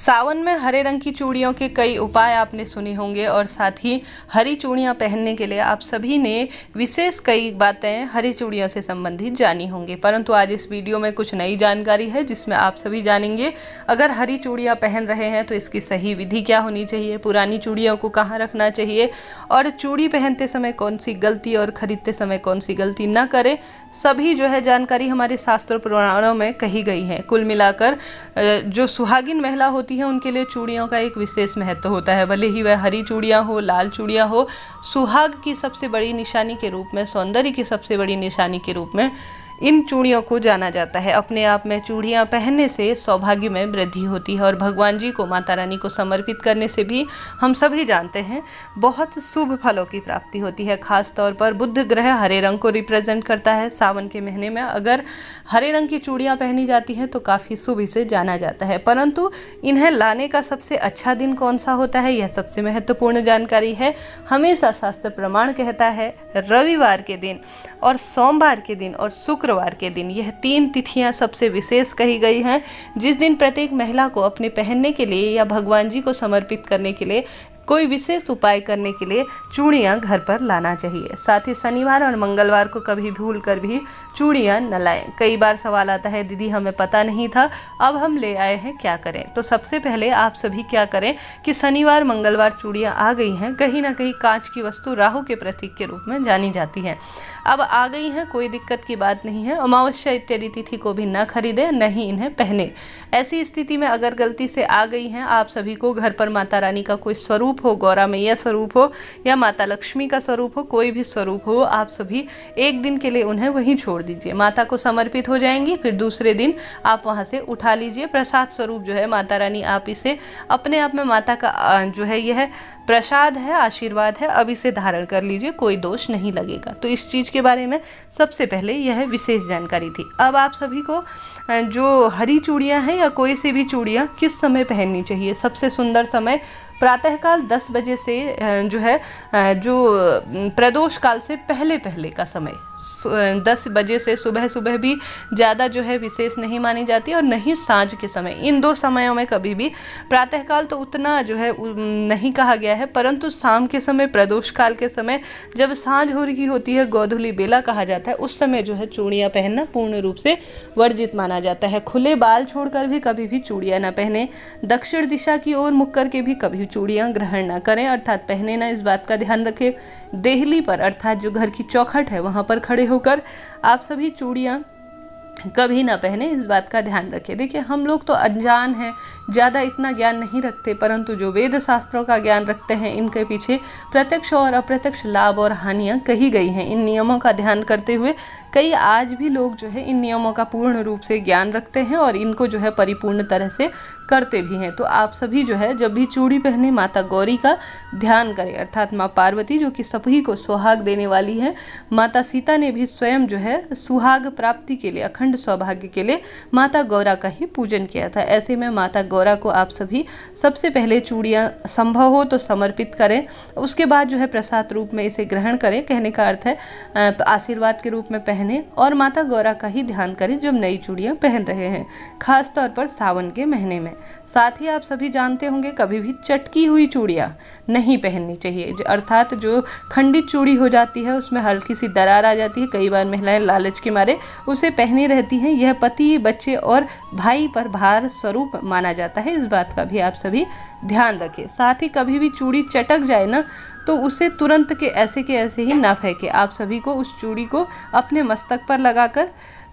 सावन में हरे रंग की चूड़ियों के कई उपाय आपने सुने होंगे और साथ ही हरी चूड़ियां पहनने के लिए आप सभी ने विशेष कई बातें हरी चूड़ियों से संबंधित जानी होंगी। परंतु आज इस वीडियो में कुछ नई जानकारी है जिसमें आप सभी जानेंगे अगर हरी चूड़ियां पहन रहे हैं तो इसकी सही विधि क्या होनी चाहिए, पुरानी चूड़ियों को कहाँ रखना चाहिए और चूड़ी पहनते समय कौन सी गलती और खरीदते समय कौन सी गलती न करें। सभी जो है जानकारी हमारे शास्त्र पुराणों में कही गई है। कुल मिलाकर जो सुहागिन महिला होती है उनके लिए चूड़ियों का एक विशेष महत्व होता है। भले ही वह हरी चूड़ियाँ हो, लाल चूड़ियाँ हो, सुहाग की सबसे बड़ी निशानी के रूप में, सौंदर्य की सबसे बड़ी निशानी के रूप में इन चूड़ियों को जाना जाता है। अपने आप में चूड़ियाँ पहनने से सौभाग्य में वृद्धि होती है और भगवान जी को, माता रानी को समर्पित करने से भी हम सभी जानते हैं बहुत शुभ फलों की प्राप्ति होती है। खास तौर पर बुध ग्रह हरे रंग को रिप्रेजेंट करता है। सावन के महीने में अगर हरे रंग की चूड़ियाँ पहनी जाती हैं तो काफ़ी शुभ इसे जाना जाता है। परंतु इन्हें लाने का सबसे अच्छा दिन कौन सा होता है, यह सबसे महत्वपूर्ण जानकारी है। हमेशा शास्त्र प्रमाण कहता है रविवार के दिन और सोमवार के दिन और शुक्रवार के दिन, यह 3 तिथियां सबसे विशेष कही गई हैं जिस दिन प्रत्येक महिला को अपने पहनने के लिए या भगवान जी को समर्पित करने के लिए कोई विशेष उपाय करने के लिए चूड़ियाँ घर पर लाना चाहिए। साथ ही शनिवार और मंगलवार को कभी भूल कर भी चूड़ियाँ न लाएं। कई बार सवाल आता है, दीदी हमें पता नहीं था, अब हम ले आए हैं, क्या करें। तो सबसे पहले आप सभी क्या करें कि शनिवार मंगलवार चूड़ियाँ आ गई हैं, कहीं ना कहीं कांच की वस्तु राहु के प्रतीक के रूप में जानी जाती हैं, अब आ गई हैं, कोई दिक्कत की बात नहीं है। अमावस्या इत्यादि तिथि को भी न खरीदें, न ही इन्हें पहने। ऐसी स्थिति में अगर गलती से आ गई हैं, आप सभी को घर पर माता रानी का कोई स्वरूप हो, गौरा मैया स्वरूप हो या माता लक्ष्मी का स्वरूप हो, कोई भी स्वरूप हो, आप सभी एक दिन के लिए उन्हें वहीं छोड़ दीजिए। माता को समर्पित हो जाएंगी, फिर दूसरे दिन आप वहां से उठा लीजिए। प्रसाद स्वरूप जो है माता रानी, आप इसे अपने आप में माता का जो है यह प्रसाद है, आशीर्वाद है, अब इसे धारण कर लीजिए, कोई दोष नहीं लगेगा। तो इस चीज़ के बारे में सबसे पहले यह विशेष जानकारी थी। अब आप सभी को जो हरी चूड़ियाँ हैं या कोई सी भी चूड़ियाँ किस समय पहननी चाहिए, सबसे सुंदर समय प्रातःकाल 10 बजे से जो है जो प्रदोष काल से पहले पहले का समय 10 बजे से सुबह भी ज़्यादा जो है विशेष नहीं मानी जाती और नहीं सांझ के समय। इन 2 समयों में कभी भी, प्रातःकाल तो उतना जो है नहीं कहा गया है, परंतु शाम के समय, प्रदोष काल के समय जब सांझ हो रही होती है, गोधूली बेला कहा जाता है, उस समय जो है चूड़ियाँ पहनना पूर्ण रूप से वर्जित माना जाता है। खुले बाल छोड़कर भी कभी भी चूड़ियाँ न पहने, दक्षिण दिशा की ओर मुख करके भी कभी चूड़ियाँ ग्रहण ना करें, अर्थात पहने ना। इस बात का ध्यान रखें। देहली पर अर्थात जो घर की चौखट है वहाँ पर खड़े होकर आप सभी चूड़ियाँ कभी ना पहने, इस बात का ध्यान रखें। देखिए हम लोग तो अनजान हैं, ज़्यादा इतना ज्ञान नहीं रखते, परंतु जो वेद शास्त्रों का ज्ञान रखते हैं इनके पीछे प्रत्यक्ष और अप्रत्यक्ष लाभ और हानियाँ कही गई हैं। इन नियमों का ध्यान करते हुए कई आज भी लोग जो है इन नियमों का पूर्ण रूप से ज्ञान रखते हैं और इनको जो है परिपूर्ण तरह से करते भी हैं। तो आप सभी जो है जब भी चूड़ी पहने माता गौरी का ध्यान करें, अर्थात माँ पार्वती जो कि सभी को सुहाग देने वाली हैं। माता सीता ने भी स्वयं जो है सुहाग प्राप्ति के लिए, अखंड सौभाग्य के लिए माता गौरा का ही पूजन किया था। ऐसे में माता गौरा को आप सभी सबसे पहले चूड़ियाँ संभव हो तो समर्पित करें, उसके बाद जो है प्रसाद रूप में इसे ग्रहण करें। कहने का अर्थ है आशीर्वाद के रूप में पहने और माता गौरा का ही ध्यान करें जब नई चूड़ियाँ पहन रहे हैं, खास तौर पर सावन के महीने में। साथ ही आप सभी जानते होंगे कभी भी चटकी हुई चूड़ियाँ नहीं पहननी चाहिए, अर्थात जो खंडित चूड़ी हो जाती है उसमें हल्की सी दरार आ जाती है, कई बार महिलाएं लालच के मारे उसे पहनी रहती हैं। यह पति, बच्चे और भाई पर भार स्वरूप माना जाता है, इस बात का भी आप सभी ध्यान रखें। साथ ही कभी भी चूड़ी चटक जाए ना तो उसे तुरंत के ऐसे ही ना फेंके। आप सभी को उस चूड़ी को अपने मस्तक पर लगाकर,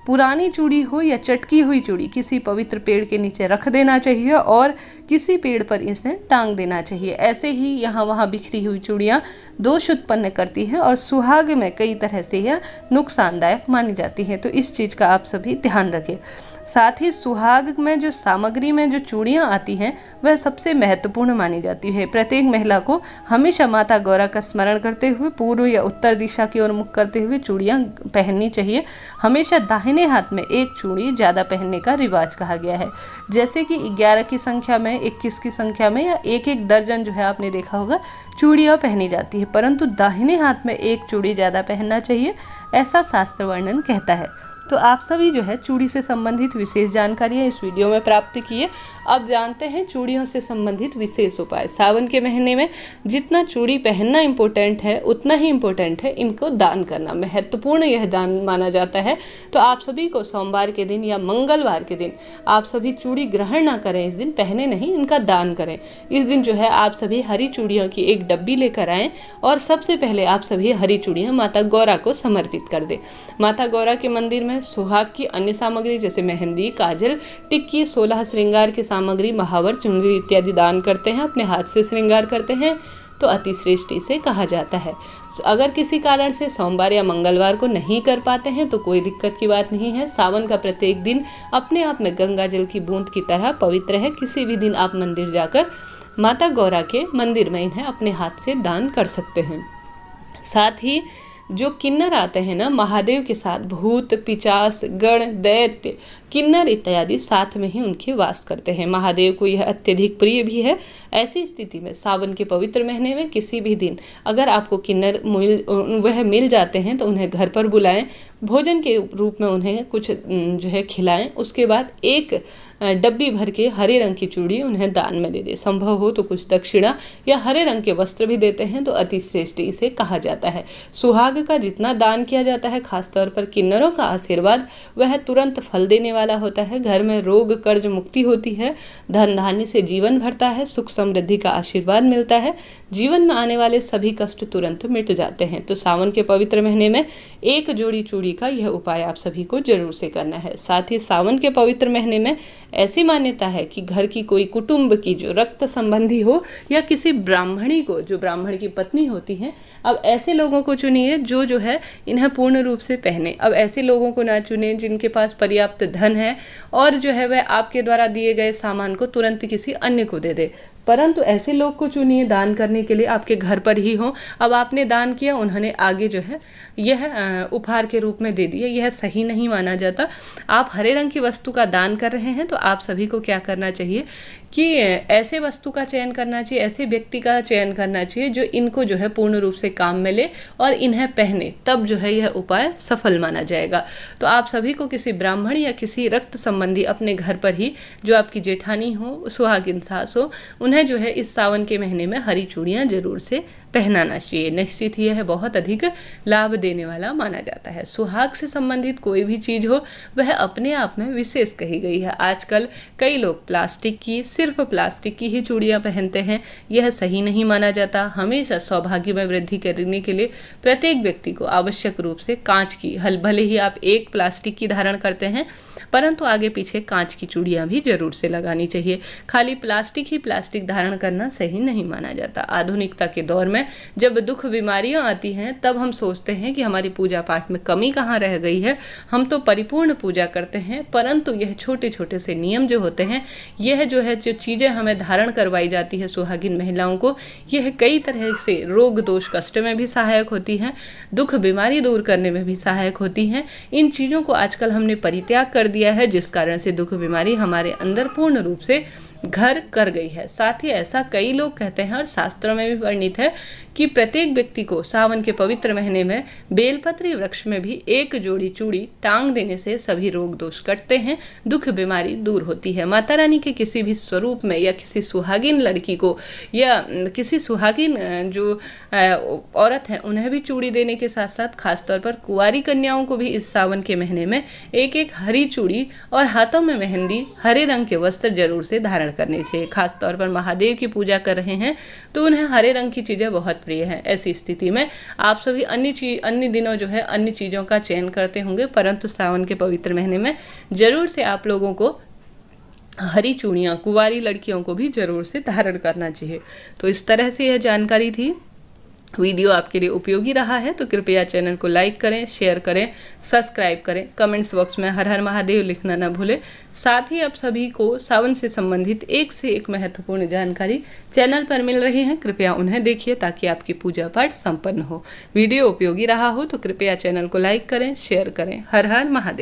पुरानी चूड़ी हो या चटकी हुई चूड़ी, किसी पवित्र पेड़ के नीचे रख देना चाहिए और किसी पेड़ पर इसे टांग देना चाहिए। ऐसे ही यहाँ वहाँ बिखरी हुई चूड़ियाँ दोष उत्पन्न करती हैं और सुहाग में कई तरह से यह नुकसानदायक मानी जाती हैं। तो इस चीज़ का आप सभी ध्यान रखें। साथ ही सुहाग में जो सामग्री में जो चूड़ियाँ आती हैं वह सबसे महत्वपूर्ण मानी जाती है। प्रत्येक महिला को हमेशा माता गौरा का स्मरण करते हुए पूर्व या उत्तर दिशा की ओर मुख करते हुए चूड़ियाँ पहननी चाहिए। हमेशा दाहिने हाथ में एक चूड़ी ज़्यादा पहनने का रिवाज कहा गया है, जैसे कि 11 की संख्या में, 21 की संख्या में या एक दर्जन जो है आपने देखा होगा चूड़ियाँ पहनी जाती है, परंतु दाहिने हाथ में एक चूड़ी ज़्यादा पहनना चाहिए, ऐसा शास्त्र वर्णन कहता है। तो आप सभी जो है चूड़ी से संबंधित विशेष जानकारियाँ इस वीडियो में प्राप्त किए। अब जानते हैं चूड़ियों से संबंधित विशेष उपाय। सावन के महीने में जितना चूड़ी पहनना इम्पोर्टेंट है उतना ही इम्पोर्टेंट है इनको दान करना, महत्वपूर्ण यह दान माना जाता है। तो आप सभी को सोमवार के दिन या मंगलवार के दिन आप सभी चूड़ी ग्रहण ना करें, इस दिन पहने नहीं, इनका दान करें। इस दिन जो है आप सभी हरी चूड़ियों की एक डब्बी लेकर आएँ और सबसे पहले आप सभी हरी चूड़ियाँ माता गौरा को समर्पित कर दें। माता गौरा के मंदिर में सुहाग की अन्य सामग्री जैसे मेहंदी, काजल, टिक्की, 16 श्रृंगार की सामग्री, महावर, चुनरी इत्यादि दान करते हैं, अपने हाथ से श्रृंगार करते हैं तो अति श्रेष्ठ इसे कहा जाता है। अगर किसी कारण से सोमवार या मंगलवार को नहीं कर पाते हैं तो कोई दिक्कत की बात नहीं है। सावन का प्रत्येक दिन अपने आप में गंगा जल की बूंद की तरह पवित्र है। किसी भी दिन आप मंदिर जाकर माता गौरा के मंदिर में इन्हें अपने हाथ से दान कर सकते हैं। साथ ही जो किन्नर आते हैं ना महादेव के साथ, भूत, पिचास, गण, दैत्य, किन्नर इत्यादि साथ में ही उनके वास करते हैं। महादेव को यह अत्यधिक प्रिय भी है। ऐसी स्थिति में सावन के पवित्र महीने में किसी भी दिन अगर आपको किन्नर मिल जाते हैं तो उन्हें घर पर बुलाएं, भोजन के रूप में उन्हें कुछ जो है खिलाएं। उसके बाद एक डब्बी भर के हरे रंग की चूड़ी उन्हें दान में दे दे। संभव हो तो कुछ दक्षिणा या हरे रंग के वस्त्र भी देते हैं तो अति श्रेष्ठ इसे कहा जाता है। सुहाग का जितना दान किया जाता है, खासतौर पर किन्नरों का आशीर्वाद वह तुरंत फल देने वाला होता है। घर में रोग कर्ज मुक्ति होती है, धन धान्य से जीवन भरता है, सुख समृद्धि का आशीर्वाद मिलता है, जीवन में आने वाले सभी कष्ट तुरंत मिट जाते हैं। तो सावन के पवित्र महीने में एक जोड़ी चूड़ी का यह उपाय आप सभी को जरूर से करना है। साथ ही सावन के पवित्र महीने में ऐसी मान्यता है कि घर की कोई कुटुंब की जो रक्त संबंधी हो या किसी ब्राह्मणी को, जो ब्राह्मण की पत्नी होती है, अब ऐसे लोगों को चुनिए जो है इन्हें पूर्ण रूप से पहने। अब ऐसे लोगों को ना चुने जिनके पास पर्याप्त धन है और जो है वह आपके द्वारा दिए गए सामान को तुरंत किसी अन्य को दे दे, परंतु ऐसे लोग को चुनिए दान करने के लिए आपके घर पर ही हो। अब आपने दान किया, उन्होंने आगे जो है यह उपहार के रूप में दे दिया, यह सही नहीं माना जाता। आप हरे रंग की वस्तु का दान कर रहे हैं तो आप सभी को क्या करना चाहिए कि ऐसे वस्तु का चयन करना चाहिए, ऐसे व्यक्ति का चयन करना चाहिए जो इनको जो है पूर्ण रूप से काम में ले और इन्हें पहने, तब जो है यह उपाय सफल माना जाएगा। तो आप सभी को किसी ब्राह्मण या किसी रक्त संबंधी अपने घर पर ही, जो आपकी जेठानी हो, सुहागिन सास हो, उन्हें जो है इस सावन के महीने में हरी चूड़ियाँ जरूर से पहनाना चाहिए। निश्चित ही यह बहुत अधिक लाभ देने वाला माना जाता है। सुहाग से संबंधित कोई भी चीज़ हो वह अपने आप में विशेष कही गई है। आजकल कई लोग प्लास्टिक की, सिर्फ प्लास्टिक की ही चूड़ियाँ पहनते हैं, यह सही नहीं माना जाता। हमेशा सौभाग्य में वृद्धि करने के लिए प्रत्येक व्यक्ति को आवश्यक रूप से कांच की, भले ही आप एक प्लास्टिक की धारण करते हैं परंतु आगे पीछे कांच की चूड़ियाँ भी जरूर से लगानी चाहिए। खाली प्लास्टिक ही प्लास्टिक धारण करना सही नहीं माना जाता। आधुनिकता के दौर में जब दुख बीमारियां आती हैं तब हम सोचते हैं कि हमारी पूजा पाठ में कमी कहाँ रह गई है, हम तो परिपूर्ण पूजा करते हैं, परंतु यह छोटे छोटे से नियम जो होते हैं, यह जो है जो चीज़ें हमें धारण करवाई जाती है सुहागिन महिलाओं को, यह कई तरह से रोग दोष कष्ट में भी सहायक होती हैं, दुख बीमारी दूर करने में भी सहायक होती हैं। इन चीज़ों को आजकल हमने परित्याग कर दिया है, जिस कारण से दुख बीमारी हमारे अंदर पूर्ण रूप से घर कर गई है। साथ ही ऐसा कई लोग कहते हैं और शास्त्रों में भी वर्णित है कि प्रत्येक व्यक्ति को सावन के पवित्र महीने में बेलपत्री वृक्ष में भी एक जोड़ी चूड़ी टांग देने से सभी रोग दोष कटते हैं, दुख बीमारी दूर होती है। माता रानी के किसी भी स्वरूप में या किसी सुहागिन लड़की को या किसी सुहागिन जो औरत है उन्हें भी चूड़ी देने के साथ साथ खासतौर पर कुंवारी कन्याओं को भी इस सावन के महीने में एक एक हरी चूड़ी और हाथों में मेहंदी, हरे रंग के वस्त्र जरूर से धारण करनी चाहिए। खासतौर पर महादेव की पूजा कर रहे हैं तो उन्हें हरे रंग की चीज़ें बहुत प्रिय हैं। ऐसी स्थिति में आप सभी अन्य दिनों जो है अन्य चीज़ों का चयन करते होंगे, परंतु सावन के पवित्र महीने में जरूर से आप लोगों को हरी चूड़ियाँ कुंवारी लड़कियों को भी जरूर से धारण करना चाहिए। तो इस तरह से यह जानकारी थी। वीडियो आपके लिए उपयोगी रहा है तो कृपया चैनल को लाइक करें, शेयर करें, सब्सक्राइब करें, कमेंट्स बॉक्स में हर हर महादेव लिखना ना भूलें। साथ ही आप सभी को सावन से संबंधित एक से एक महत्वपूर्ण जानकारी चैनल पर मिल रही है, कृपया उन्हें देखिए ताकि आपकी पूजा पाठ संपन्न हो। वीडियो उपयोगी रहा हो तो कृपया चैनल को लाइक करें, शेयर करें। हर हर महादेव।